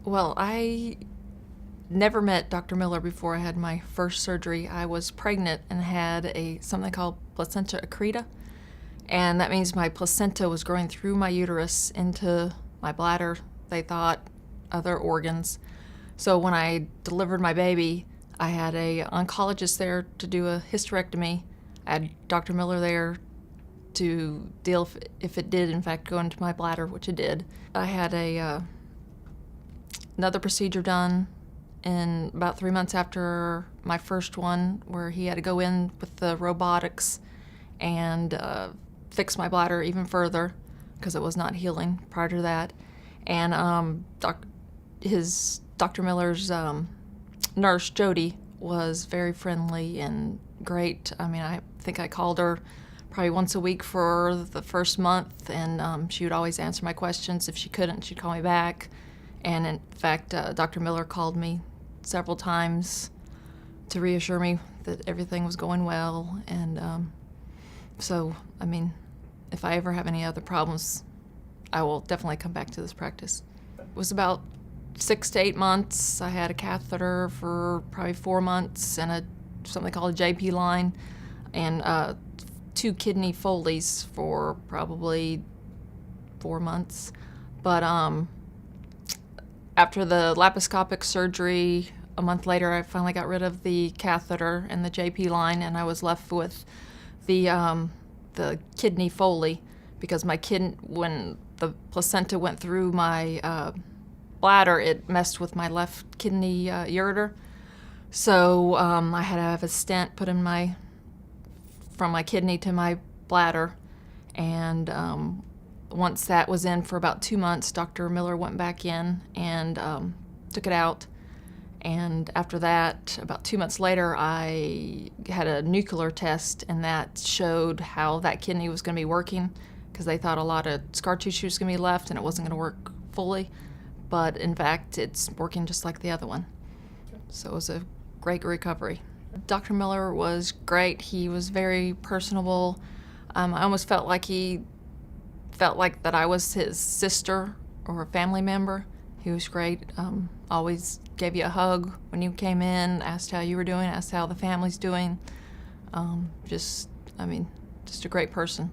Well, I never met Dr. Miller before I had my first surgery. I was pregnant and had something called placenta accreta, and that means my placenta was growing through my uterus into my bladder, they thought, other organs. So when I delivered my baby, I had a oncologist there to do a hysterectomy. I had Dr. Miller there to deal if it did in fact go into my bladder, which it did. I had another procedure done in about 3 months after my first one, where he had to go in with the robotics and fix my bladder even further because it was not healing prior to that. And Dr. Miller's nurse, Jody, was very friendly and great. I mean, I think I called her probably once a week for the first month, and she would always answer my questions. If she couldn't, she'd call me back. And in fact, Dr. Miller called me several times to reassure me that everything was going well. And so, I mean, if I ever have any other problems, I will definitely come back to this practice. It was about 6 to 8 months. I had a catheter for probably 4 months and something called a JP line, and 2 kidney Foleys for probably 4 months. But after the laparoscopic surgery, a month later, I finally got rid of the catheter and the JP line, and I was left with the kidney Foley, because when the placenta went through my bladder, it messed with my left kidney ureter. So I had to have a stent put in from my kidney to my bladder, and once that was in for about 2 months, Dr. Miller went back in and took it out. And after that, about 2 months later, I had a nuclear test, and that showed how that kidney was going to be working, because they thought a lot of scar tissue was going to be left and it wasn't going to work fully. But in fact, it's working just like the other one. So it was a great recovery. Dr. Miller was great. He was very personable. I almost felt like he felt like that I was his sister or a family member. He was great. Always gave you a hug when you came in, asked how you were doing, asked how the family's doing. Just a great person.